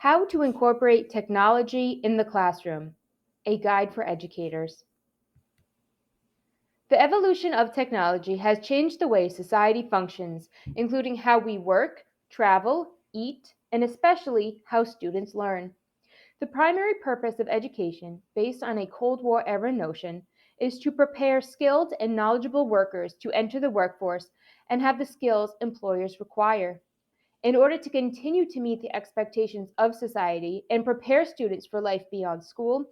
How to Incorporate Technology in the Classroom, a guide for educators. The evolution of technology has changed the way society functions, including how we work, travel, eat, and especially how students learn. The primary purpose of education, based on a Cold War era notion, is to prepare skilled and knowledgeable workers to enter the workforce and have the skills employers require. In order to continue to meet the expectations of society and prepare students for life beyond school,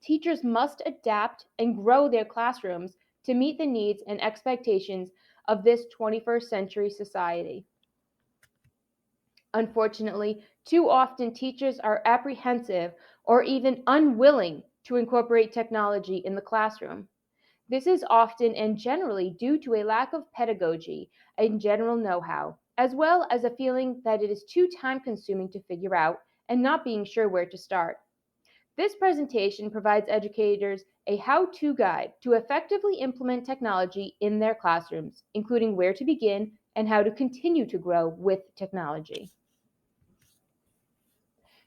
teachers must adapt and grow their classrooms to meet the needs and expectations of this 21st century society. Unfortunately, too often teachers are apprehensive or even unwilling to incorporate technology in the classroom. This is often and generally due to a lack of pedagogy and general know how, as well as a feeling that it is too time consuming to figure out and not being sure where to start. This presentation provides educators a how to guide to effectively implement technology in their classrooms, including where to begin and how to continue to grow with technology.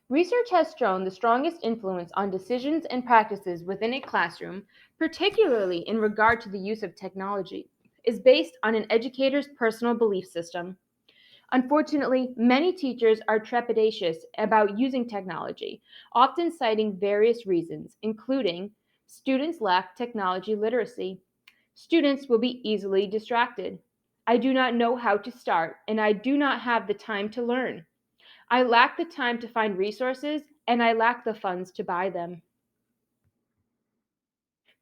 Research has shown the strongest influence on decisions and practices within a classroom, particularly in regard to the use of technology, is based on an educator's personal belief system. Unfortunately, many teachers are trepidatious about using technology, often citing various reasons, including students lack technology literacy. Students will be easily distracted. I do not know how to start, and I do not have the time to learn. I lack the time to find resources, and I lack the funds to buy them.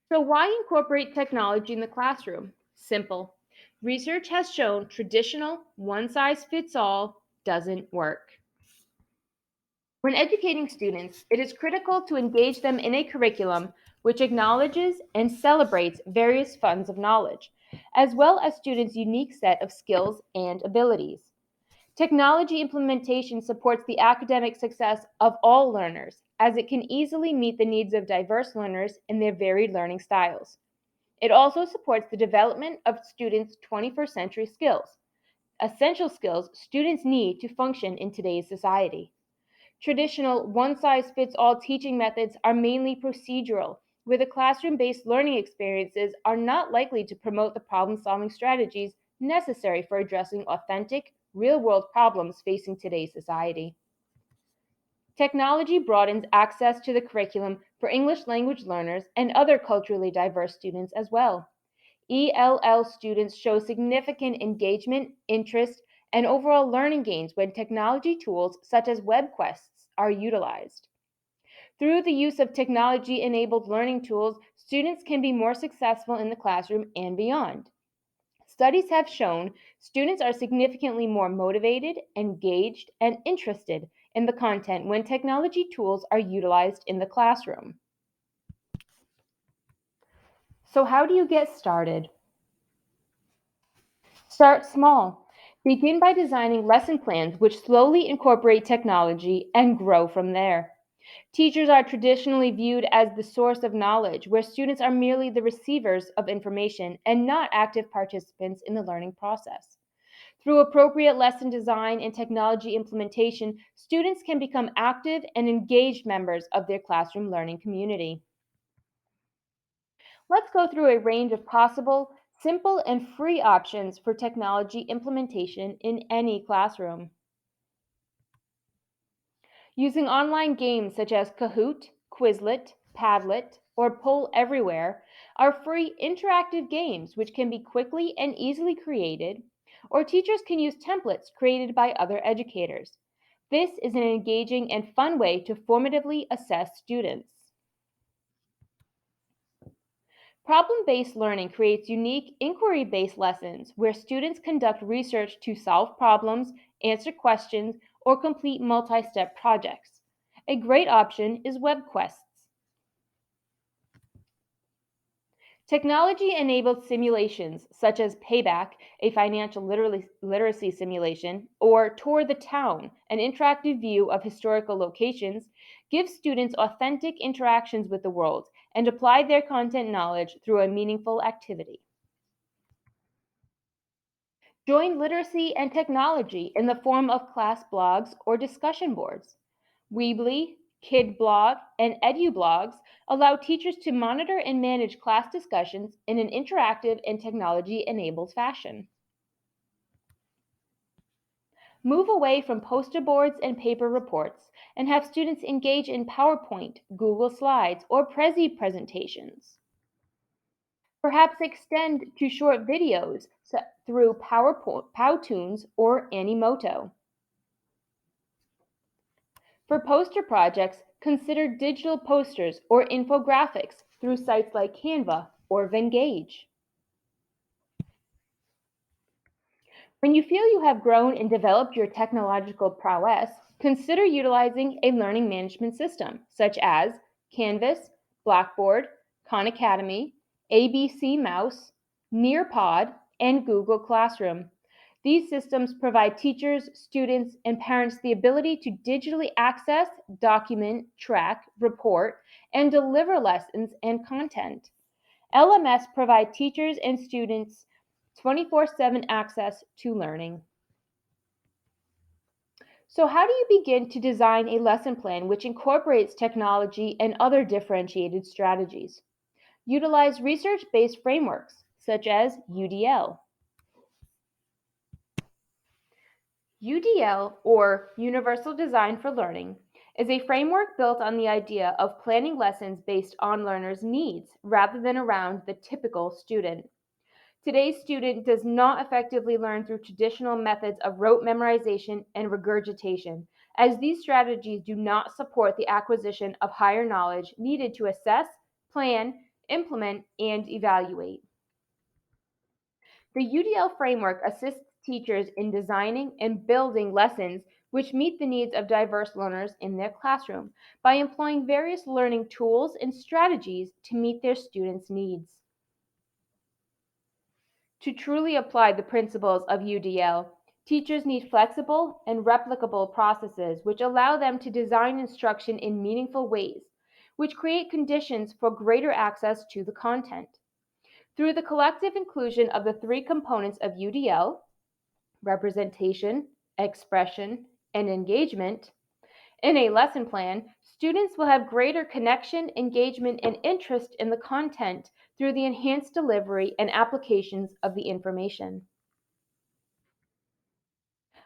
So, why incorporate technology in the classroom? Simple. Research has shown traditional one size fits all doesn't work. When educating students, it is critical to engage them in a curriculum which acknowledges and celebrates various funds of knowledge, as well as students' unique set of skills and abilities. Technology implementation supports the academic success of all learners, as it can easily meet the needs of diverse learners in their varied learning styles. It also supports the development of students' 21st century skills, essential skills students need to function in today's society. Traditional one size fits all teaching methods are mainly procedural, where the classroom based learning experiences are not likely to promote the problem solving strategies necessary for addressing authentic, real world problems facing today's society. Technology broadens access to the curriculum for English language learners and other culturally diverse students as well. ELL students show significant engagement, interest, and overall learning gains when technology tools such as web quests are utilized. Through the use of technology enabled learning tools, students can be more successful in the classroom and beyond. Studies have shown students are significantly more motivated, engaged, and interested in the content when technology tools are utilized in the classroom. So, how do you get started? Start small. Begin by designing lesson plans which slowly incorporate technology and grow from there. Teachers are traditionally viewed as the source of knowledge, where students are merely the receivers of information and not active participants in the learning process. Through appropriate lesson design and technology implementation, students can become active and engaged members of their classroom learning community. Let's go through a range of possible, simple, and free options for technology implementation in any classroom. Using online games such as Kahoot, Quizlet, Padlet, or Poll Everywhere are free interactive games which can be quickly and easily created, or teachers can use templates created by other educators. This is an engaging and fun way to formatively assess students. Problem based learning creates unique inquiry based lessons where students conduct research to solve problems, answer questions, or complete multi step projects. A great option is web quests. Technology enabled simulations such as Payback, a financial literacy simulation, or Tour the Town, an interactive view of historical locations, give students authentic interactions with the world and apply their content knowledge through a meaningful activity. Join literacy and technology in the form of class blogs or discussion boards. Weebly, KidBlog, and EduBlogs allow teachers to monitor and manage class discussions in an interactive and technology-enabled fashion. Move away from poster boards and paper reports and have students engage in PowerPoint, Google Slides, or Prezi presentations. Perhaps extend to short videos through PowerPoint, Powtoons, or Animoto. For poster projects, consider digital posters or infographics through sites like Canva or Venngage. When you feel you have grown and developed your technological prowess, consider utilizing a learning management system such as Canvas, Blackboard, Khan Academy, ABC Mouse, Nearpod, and Google Classroom. These systems provide teachers, students, and parents the ability to digitally access, document, track, report, and deliver lessons and content. LMS provide teachers and students 24/7 access to learning. So, how do you begin to design a lesson plan which incorporates technology and other differentiated strategies? Utilize research based frameworks such as UDL. UDL, or Universal Design for Learning, is a framework built on the idea of planning lessons based on learners' needs rather than around the typical student. Today's student does not effectively learn through traditional methods of rote memorization and regurgitation, as these strategies do not support the acquisition of higher knowledge needed to assess, plan, implement, and evaluate. The UDL framework assists teachers in designing and building lessons which meet the needs of diverse learners in their classroom by employing various learning tools and strategies to meet their students' needs. To truly apply the principles of UDL, teachers need flexible and replicable processes which allow them to design instruction in meaningful ways, which create conditions for greater access to the content. Through the collective inclusion of the three components of UDL, representation, expression, and engagement, in a lesson plan, students will have greater connection, engagement, and interest in the content through the enhanced delivery and applications of the information.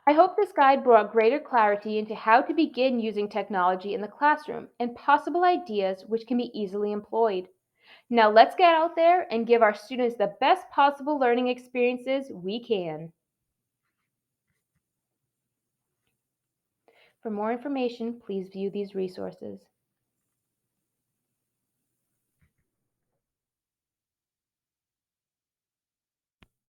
I hope this guide brought greater clarity into how to begin using technology in the classroom and possible ideas which can be easily employed. Now let's get out there and give our students the best possible learning experiences we can. For more information, please view these resources.